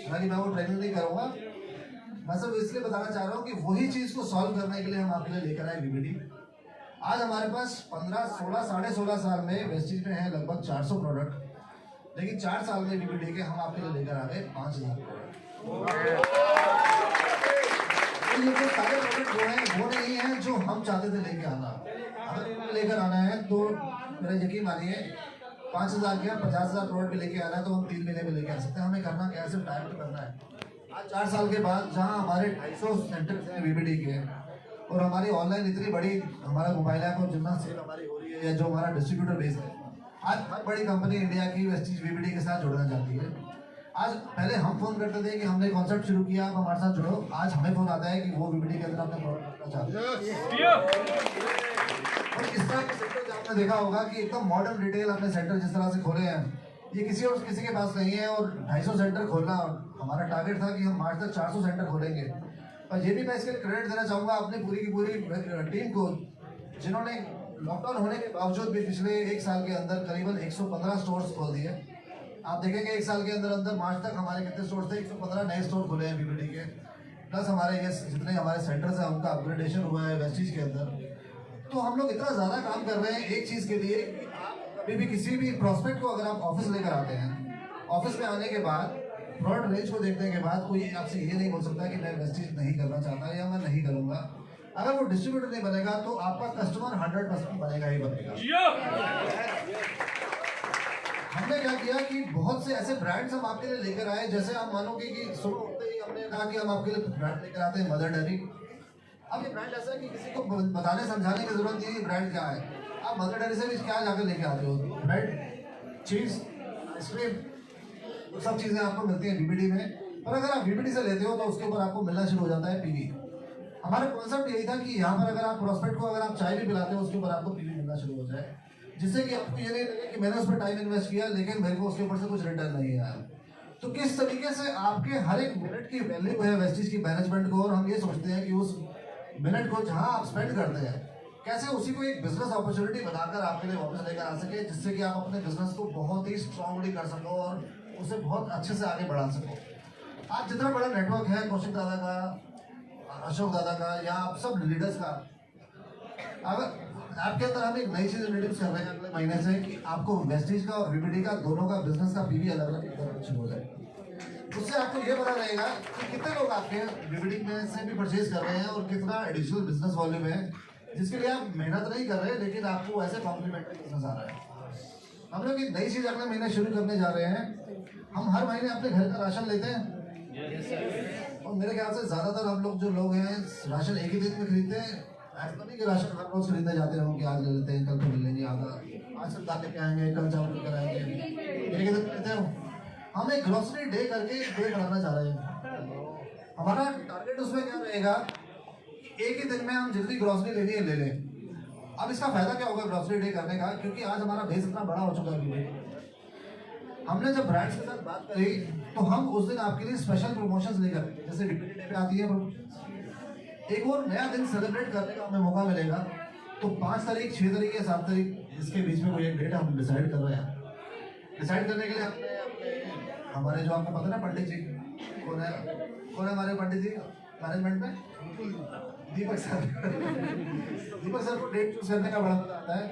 हालांकि मैं वो ट्रेनिंग नहीं करूँगा, मैं सिर्फ इसलिए बताना चाह रहा हूँ कि वही चीज़ को सॉल्व करने के लिए हम आपके लिए लेकर आए वीबीडी। आज हमारे पास 15, 16, 16.5 साल में वेस्टीज में है लगभग 400 प्रोडक्ट, लेकिन 4 साल में वीबीडी के हम आपके लिए लेकर आ गए 5000 प्रोडक्ट। ये जो सारे प्रोडक्ट जो हैं वो नहीं है जो हम चाहते थे लेके आना। अगर लेकर आना है तो मेरा यकीन मानिए 5000 के 50,000 प्रोडक्ट भी लेके आना है तो हम 3 महीने में लेके आ सकते हैं। हमें करना क्या है, सिर्फ टाइम पे करना है। आज 4 साल के बाद जहाँ हमारे 250 सेंटर्स हैं वीबीडी के, और हमारी ऑनलाइन इतनी बड़ी, हमारा मोबाइल ऐप और जितना सेल हमारी हो रही है, या जो हमारा डिस्ट्रीब्यूटर बेस है, आज हर बड़ी कंपनी इंडिया की वेस्टीज वीबीडी के साथ जुड़ना चाहती है। आज पहले हम फोन करते थे कि हमने कॉन्सेप्ट शुरू किया, आप हमारे साथ जुड़ो। आज हमें फोन आता है कि वो वीबीडी के अंदर अपने प्रोडक्ट रखना चाहते हैं। और इस तरह के सेंटर आपने देखा होगा कि एकदम मॉडर्न रिटेल अपने सेंटर जिस तरह से खोले हैं, ये किसी के पास नहीं है। और 250 सेंटर खोलना हमारा टारगेट था कि हम मार्च तक 400 सेंटर खोलेंगे। और ये भी मैं इसके लिए क्रेडिट देना चाहूँगा अपनी पूरी की पूरी टीम को, जिन्होंने लॉकडाउन होने के बावजूद भी पिछले 1 साल के अंदर करीबन 115 स्टोर्स खोल दिए। आप देखेंगे 1 साल के अंदर मार्च तक हमारे कितने स्टोर थे, 115 नए स्टोर खुले हैं वीबीडी के, प्लस हमारे ये जितने हमारे सेंटर्स हैं उनका अपग्रेडेशन हुआ है वेस्टीज के अंदर। तो हम लोग इतना ज़्यादा काम कर रहे हैं एक चीज़ के लिए कि आप कभी भी किसी भी प्रॉस्पेक्ट को अगर आप ऑफिस लेकर आते हैं, ऑफिस में आने के बाद प्रोडक्ट रेंज को देखने के बाद कोई आपसे ये नहीं बोल सकता कि मैं वेस्टीज नहीं करना चाहता या मैं नहीं करूँगा। अगर वो डिस्ट्रीब्यूटर नहीं बनेगा तो आपका कस्टमर 100% बनेगा ही बनेगा। हमने क्या किया कि बहुत से ऐसे ब्रांड्स हम आपके लिए लेकर आए, जैसे आप मानोगे कि सुबह उठते ही हमने कहा कि हम आपके लिए ब्रांड लेकर आते हैं मदर डेयरी। अब ये ब्रांड ऐसा है कि किसी को बताने समझाने की जरूरत नहीं है ब्रांड क्या है। आप मदर डेयरी से भी क्या जाकर लेके आते हो, ब्रेड, चीज, आइसक्रीम, तो सब चीज़ें आपको मिलती हैं वीबीडी में। पर अगर आप वीबीडी से लेते हो तो उसके ऊपर आपको मिलना शुरू हो जाता है पीवी। हमारा कॉन्सेप्ट यही था कि यहाँ पर अगर आप प्रॉस्पेक्ट को अगर आप चाय भी पिलाते हो उसके ऊपर आपको पीवी मिलना शुरू हो जाए, जिससे कि आपको ये नहीं लगे कि मैंने उस पर टाइम इन्वेस्ट किया लेकिन मेरे को उसके ऊपर से कुछ रिटर्न नहीं आया। तो किस तरीके से आपके हर एक मिनट की वैल्यू है वेस्टीज की मैनेजमेंट को, और हम ये सोचते हैं कि उस मिनट को जहां आप स्पेंड करते हैं, कैसे उसी को एक बिजनेस अपॉर्चुनिटी बनाकर आपके लिए वापस लेकर आ सके, जिससे कि आप अपने बिजनेस को बहुत ही स्ट्रांगली कर सको और उसे बहुत अच्छे से आगे बढ़ा सको। आज जितना बड़ा नेटवर्क है कौशिक दादा का, अशोक दादा का, या आप सब लीडर्स का, अगर आपके अंदर हम एक नई चीज इंट्रोड्यूस कर रहे हैं अगले महीने से कि आपको वेस्टीज का और वीबीडी का दोनों का बिजनेस का पीवी अलग अलग शुरू हो जाए। उससे आपको ये पता रहेगा कि कितने लोग आपके वीबीडी में से भी परचेज कर रहे हैं और कितना एडिशनल बिजनेस वॉल्यूम है, जिसके लिए आप मेहनत नहीं कर रहे लेकिन आपको ऐसे कॉम्प्लीमेंट्री बिजनेस आ रहा है। हम लोग एक नई चीज अगले महीने शुरू करने जा रहे हैं। हम हर महीने अपने घर का राशन लेते हैं और मेरे ख्याल से ज्यादातर हम लोग जो लोग हैं राशन एक ही दिन में खरीदते हैं। ऐसा नहीं कि राशन हर रोज खरीदने जाते हो कि आज ले लेते हैं, कल तो ले लेंगे, आज से दाल लेके आएंगे, कल चावल लेकर आएंगे, एक ही दिन लेते हो। हम एक ग्रोसरी डे करके डे बनाना चाह रहे हैं। हमारा टारगेट उसमें क्या रहेगा, एक ही दिन में हम जितनी ग्रोसरी लेनी है ले लें। अब इसका फायदा क्या होगा ग्रोसरी डे करने का, क्योंकि आज हमारा बेस इतना बड़ा हो चुका है। हमने जब ब्रांड्स के साथ बात करी तो हम उस दिन आपके लिए स्पेशल प्रमोशंस लेकर, जैसे वीबीडी डे पे आती है एक और नया दिन सेलिब्रेट करने का हमें मौका मिलेगा। तो 5 तारीख, 6 तारीख या 7 तारीख इसके बीच में कोई एक डेट हम डिसाइड कर रहे हैं। डिसाइड करने के लिए हमने अपने हमारे जो आपको पता है ना पंडित जी कौन है हमारे पंडित जी मैनेजमेंट में, दीपक सर को डेट चूज करने का बड़ा मजा आता है।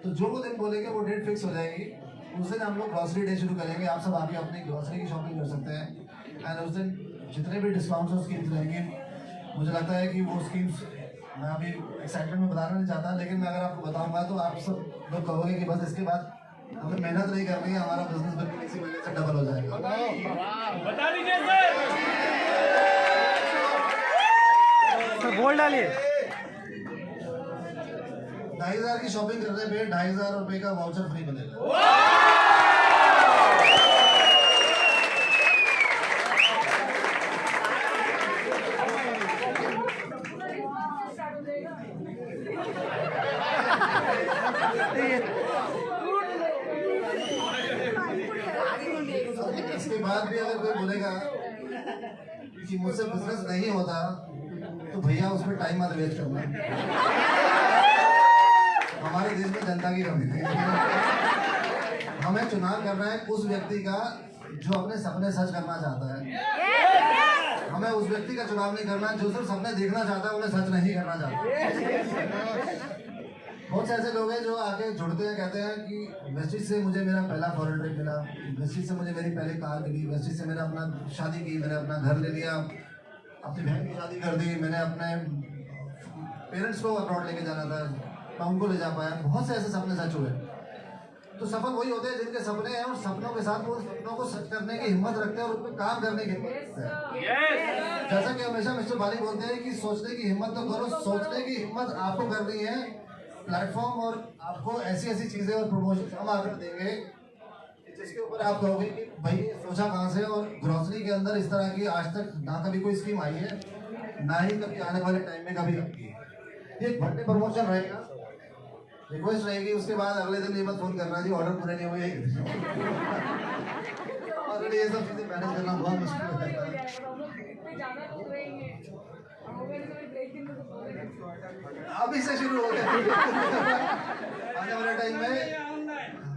तो जो वो दिन बोलेंगे वो डेट फिक्स हो जाएगी। उस दिन हम लोग ग्रॉसरी डे शुरू करेंगे। आप सब आके अपनी ग्रॉसरी की शॉपिंग कर सकते हैं एंड उस दिन जितने भी डिस्काउंट्स और स्कीम्स रहेंगी, मुझे लगता है कि वो स्कीम्स मैं अभी एक्साइटमेंट में बताना नहीं चाहता, लेकिन मैं अगर आपको बताऊंगा तो आप सब लोग कहोगे कि बस इसके बाद हमें मेहनत नहीं करनी है, हमारा बिजनेस बिल्कुल इसी वजह से डबल हो जाएगा। बता दीजिए सर बोल डालिए। 2,500 की शॉपिंग करने पे 2,500 रुपए का वाउचर फ्री मिलेगा। इसके बाद भी अगर कोई बोलेगा कि मुझसे बिजनेस नहीं होता तो भैया उसमें टाइम मत वेस्ट करना। हमारे देश में जनता की कमी है। हमें चुनाव करना है उस व्यक्ति का जो अपने सपने सच करना चाहता है। हमें उस व्यक्ति का चुनाव नहीं करना जो सिर्फ सपने देखना चाहता है, उन्हें सच नहीं करना चाहता। बहुत से ऐसे लोग हैं जो आके जुड़ते हैं, कहते हैं कि वेस्टिज से मुझे मेरा पहला फॉरेन ट्रिप मिला, वेस्टिज से मुझे मेरी पहली कार मिली, वेस्टिज से मैंने अपना शादी की, मैंने अपना घर ले लिया, अपनी बहन की शादी कर दी, मैंने अपने पेरेंट्स को अब्रॉड लेके जाना था, मैं उनको ले जा पाया। बहुत से ऐसे सपने सच हुए। तो सफल वही होते हैं जिनके सपने हैं और सपनों के साथ वो सपनों को सच करने की हिम्मत रखते हैं और उन पर काम करने की हिम्मत रखते हैं। जैसा कि हमेशा मिस्टर बाली बोलते हैं कि सोचने की हिम्मत तो करो, सोचने की हिम्मत आपको करनी है। प्लेटफॉर्म और आपको ऐसी ऐसी चीजें और प्रमोशन हम आकर देंगे जिसके ऊपर आप कहोगे कि भाई सोचा कहाँ से। और ग्रोसरी के अंदर इस तरह की आज तक ना कभी कोई स्कीम आई है, ना ही कभी आने वाले टाइम में कभी आएगी। ये एक बर्थडे प्रमोशन रहेगा, रिक्वेस्ट रहेगी। उसके बाद अगले दिन ये मत फोन करना जी ऑर्डर पूरे नहीं हुए। ऑलरेडी ये सब चीजें मैनेज करना बहुत मुश्किल हो जाता है। अभी से शुरू हो गया आने वाले टाइम में।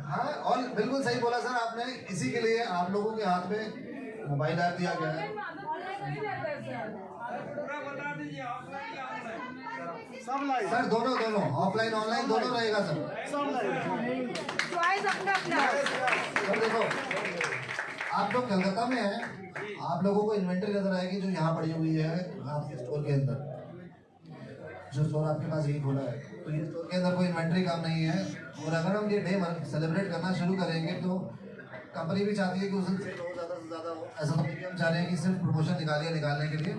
हाँ, और बिल्कुल सही बोला सर आपने। इसी के लिए आप लोगों के हाथ में मोबाइल ऐप दिया गया है। सर दोनों ऑफलाइन ऑनलाइन दोनों रहेगा सर। सर देखो, आप लोग कलकत्ता में हैं, आप लोगों को इन्वेंटरी नजर आएगी जो यहाँ पड़ी हुई है आपके स्टोर के अंदर। जो स्टोर आपके पास यही खोला है, तो ये स्टोर के अंदर कोई इन्वेंटरी काम नहीं है। और अगर हम ये डे सेलिब्रेट करना शुरू करेंगे तो कंपनी भी चाहती है कि उस दिन सेल हो, ज़्यादा से ज़्यादा हो। ऐसा तो नहीं कि हम चाह रहे हैं कि सिर्फ प्रमोशन निकालने के लिए।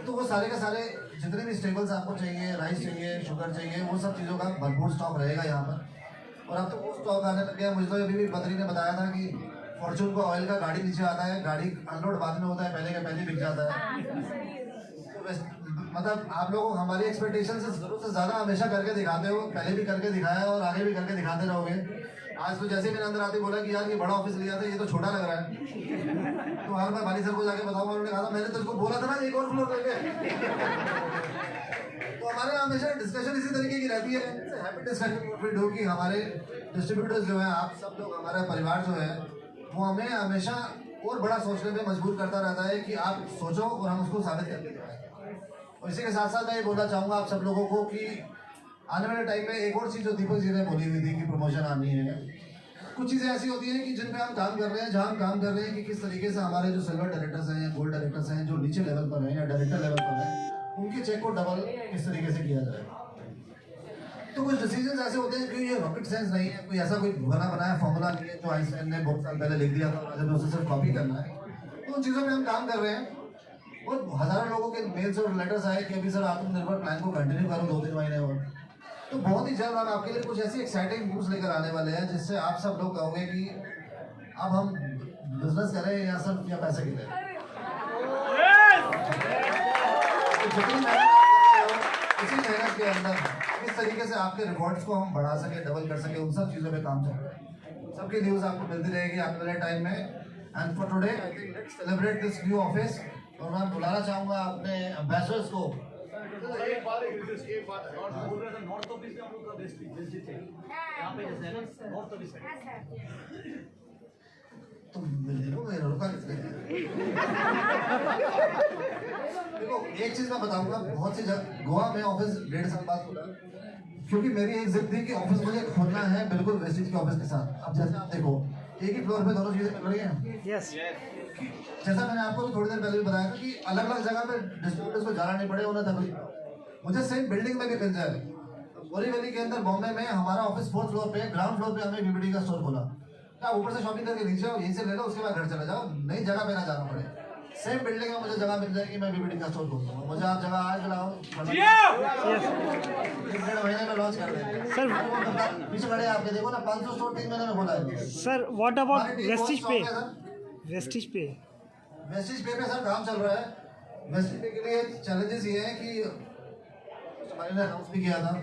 तो वो सारे के सारे जितने भी स्टेबल्स आपको चाहिए, राइस चाहिए, शुगर चाहिए, वो सब चीज़ों का भरपूर स्टॉक रहेगा यहाँ पर। और अब तो वो स्टॉक आने लग गया। मुझे तो अभी भी बद्री ने बताया था कि फॉर्चून को ऑयल का गाड़ी नीचे आता है, गाड़ी अनलोड बाद में होता है, पहले का पहले बिक जाता है। मतलब आप लोग हमारी एक्सपेक्टेशन से जरूरत से ज़्यादा हमेशा करके दिखाते हो। पहले भी करके दिखाया और आगे भी करके दिखाते रहोगे। आज तो जैसे मैंने अंदर आते बोला कि यार ये बड़ा ऑफिस लिया था, ये तो छोटा लग रहा है। तो हर मैं बाली सर को जाके बताऊंगा, उन्होंने कहा था मैंने तो इसको बोला था ना एक और फ्लोर करके। तो हमारे यहाँ हमेशा डिस्कशन इसी तरीके की रहती है, हैप्पी डिस्कशन हो कि हमारे डिस्ट्रीब्यूटर्स जो हैं, आप सब लोग, हमारा परिवार जो है, वो हमें हमेशा और बड़ा सोचने पे मजबूर करता रहता है कि आप सोचो और हम उसको साबित करके दिखाएं। और इसी के साथ साथ मैं ये बोलना चाहूँगा आप सब लोगों को कि आने वाले टाइम में एक और चीज़ जो दीपक जी ने बोली हुई थी कि प्रमोशन आनी है, कुछ चीज़ें ऐसी होती हैं कि जिन पे हम काम कर रहे हैं, जहाँ हम काम कर रहे हैं कि किस तरीके से हमारे जो सिल्वर डायरेक्टर्स हैं या गोल्ड डायरेक्टर्स हैं जो नीचे लेवल पर हैं या डायरेक्टर लेवल पर हैं, उनके चेक को डबल किस तरीके से किया जाए। तो कुछ डिसीजन ऐसे होते हैं कि ये रॉकेट साइंस नहीं है, कोई ऐसा कोई बना बनाया फॉर्मूला नहीं है जो आइंस्टाइन ने बहुत साल पहले लिख दिया था और उसे सिर्फ कॉपी करना है। तो उन चीज़ों पे हम काम कर रहे हैं और हज़ारों लोगों के मेल्स और लेटर्स आए कि अभी सर आत्मनिर्भर प्लान को कंटिन्यू करो 2-3 महीने और। तो बहुत ही जल्द हम आपके लिए कुछ ऐसी एक्साइटिंग न्यूज़ लेकर आने वाले हैं जिससे आप सब लोग कहोगे कि अब हम बिजनेस करें या सिर्फ या पैसे के लिए। तो जितनी मेहनत आप कर रहे हो, उसी मेहनत के अंदर किस तरीके से आपके रिकॉर्ड्स को हम बढ़ा सके, डबल कर सके, उन सब चीज़ों पे काम चल रहा है। सबकी न्यूज़ आपको मिलती रहेगी आने वाले टाइम में। And for today I think let's celebrate this new office. और मैं बुलाना चाहूँगा अपने एम्बेसडर्स को। एक बात बोल रहे थे, नॉर्थ ऑफिस में हम लोग का वेस्टिज है, यहाँ पे जैसे है ना नॉर्थ ऑफिस है, तुम मिलने लो, मेरा रुका देखो एक चीज मैं बताऊंगा, बहुत सी जगह गोवा में ऑफिस 1.5 साल बाद खुला क्योंकि मेरी एक जिद थी कि ऑफिस मुझे खोलना है बिल्कुल वेस्टिज के ऑफिस के साथ। अब जैसे आप देखो एक ही फ्लोर पे दोनों चीजें मिल रही हैं। यस जैसा मैंने आपको थोड़ी देर पहले भी बताया था कि अलग अलग जगह पे डिस्ट्रीब्यूटर्स को जाना नहीं पड़े, उन्हें तकलीफ मुझे सेम बिल्डिंग में भी मिल जाए। बोरीवली के अंदर बॉम्बे में हमारा ऑफिस 4th फ्लोर पे, ग्राउंड फ्लोर पे हमने बीबीडी का स्टोर खोला। आप ऊपर से शॉपिंग करके नीचे आओ, यहीं से ले लो, उसके बाद घर चले जाओ, नई जगह पे ना जाना पड़े। सेम बिल्डिंग में मुझे जगह मिल जाएगी, मैं बीबीडी का स्टोर खोल दूंगा। मुझे आप जगह आज लाओ, 1.5 महीने में लॉन्च कर देंगे। सर पीछे खड़े आपके देखो ना, 500 स्टोर 3 महीने में खोला है। सर व्हाट अबाउट वेस्टिज पे? सर वेस्टिज पे वेस्टिज पे सर काम चल रहा है। वेस्टिज पे के लिए चैलेंजेस ये हैं कि हमारे ने अनाउंस भी किया था,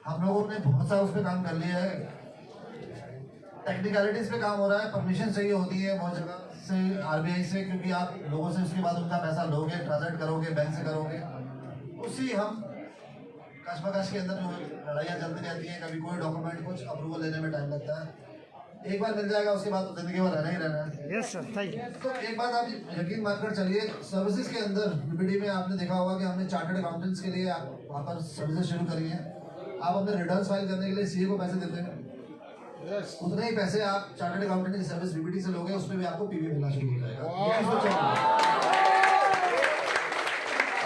हम लोगों ने बहुत सारा उस पर काम कर लिया है। टेक्निकलिटीज पे काम हो रहा है, परमिशन चाहिए होती है बहुत जगह से, आरबीआई से, क्योंकि आप लोगों से उसके बाद उनका पैसा लोगे, ट्रांसफर करोगे, बैंक से करोगे। उसी हम कशमकश के अंदर जो लड़ाइयाँ चलती रहती हैं, कभी कोई डॉक्यूमेंट कुछ अप्रूवल लेने में टाइम लगता है। एक बार मिल जाएगा, उसके बाद तो जिंदगी भर रहना ही रहना है। Yes sir, thank you. तो एक बात आप यकीन मानकर चलिए, सर्विसेज के अंदर बीबीडी में आपने देखा होगा कि हमने चार्टर्ड अकाउंटेंट्स के लिए वहाँ पर सर्विसेज शुरू करी है। आप अपने रिटर्न्स फाइल करने के लिए सीए को पैसे देते हैं, उतने ही पैसे आप चार्टर्ड अकाउंटेंट की सर्विस बीबीडी से लोगे, उसमें भी आपको पीवी मिलना शुरू हो जाएगा।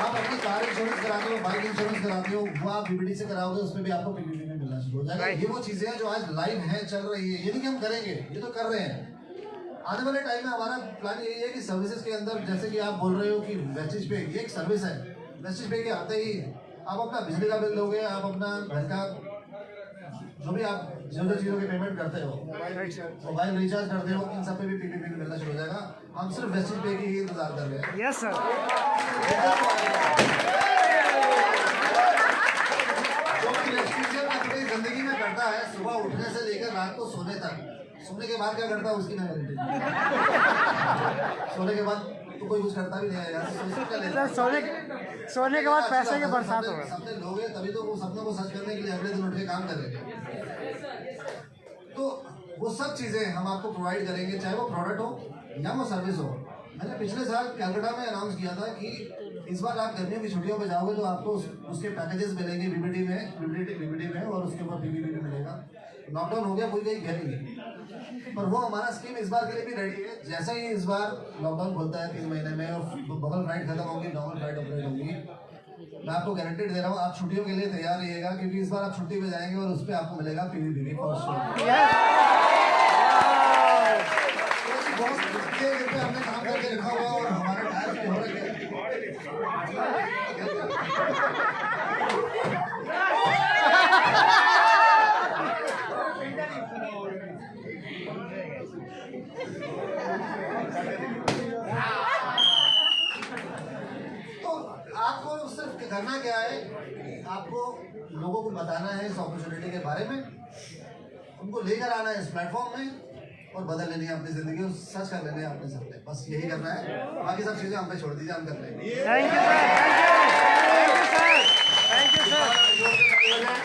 आप अपनी कार इंश्योरेंस कराते हो, बाइक इंश्योरेंस कराते हो, वो आप बीबीडी से कराओगे, उसमें भी आपको पीवी मिलना शुरू हो जाएगा। ये वो चीजें हैं जो आज लाइव हैं, चल रही है। ये नहीं कि हम करेंगे, ये तो कर रहे हैं। आने वाले टाइम में हमारा प्लान यही है कि सर्विसेज के अंदर, जैसे कि आप बोल रहे हो कि वेस्टिज पे ये एक सर्विस है, वेस्टिज पे के आते ही आप अपना बिजली का बिल दोगे, आप अपना घर का जो भी आप जो चीज़ों की पेमेंट करते हो, मोबाइल रिचार्ज करते हो, इन सब पे भी पीपीपी मिलना शुरू हो जाएगा। हम सिर्फ वेस्टिज पे की ही इंतजार कर रहे हैं। Yes sir. जो भी इलेक्ट्रीशियन अपनी जिंदगी में करता है, सुबह उठने से लेकर रात को सोने तक, सोने के बाद क्या करता है उसकी मैं गारंटी। सोने के बाद तो कोई कुछ करता भी नहीं है यार। सोने के बाद पैसे की बरसात होगा। सपने लोगे तभी तो वो सपनों को सच करने के लिए अगले दिन उठ के काम करेंगे। तो वो सब चीजें हम आपको प्रोवाइड करेंगे, चाहे वो प्रोडक्ट हो या वो सर्विस हो। मैंने पिछले साल कलकत्ता में अनाउंस किया था कि इस बार आप गर्मियों की छुट्टियों में जाओगे तो आपको उसके पैकेजेस मिलेंगे बीबीडी में और उसके ऊपर पीपीपी भी मिलेगा। लॉकडाउन हो गया, कोई कहीं गया नहीं, पर वो हमारा स्कीम इस बार के लिए भी रेडी है। जैसे ही इस बार लॉकडाउन खुलता है 3 महीने में और बबल फ्लाइट खत्म होगी, नॉर्मल फ्लाइट ऑपरेट होगी, मैं आपको गारंटेड दे रहा हूँ, आप छुट्टियों के लिए तैयार रहिएगा, क्योंकि इस बार आप छुट्टी पे जाएंगे और उस पर आपको मिलेगा पीवीपी हमने काम करके रखा हुआ और हमारे टायर हो रखे हैं। तो आपको सिर्फ करना क्या है, आपको लोगों को बताना है इस अपॉर्चुनिटी के बारे में, उनको लेकर आना है इस प्लेटफॉर्म में और बदल लेनी है अपनी जिंदगी और सच कर लेने हैं अपने सपने। बस यही करना है, बाकी सब चीजें हम पे छोड़ दीजिए, हम कर लेंगे। Thank you sir. जोर से ताली बजाएं।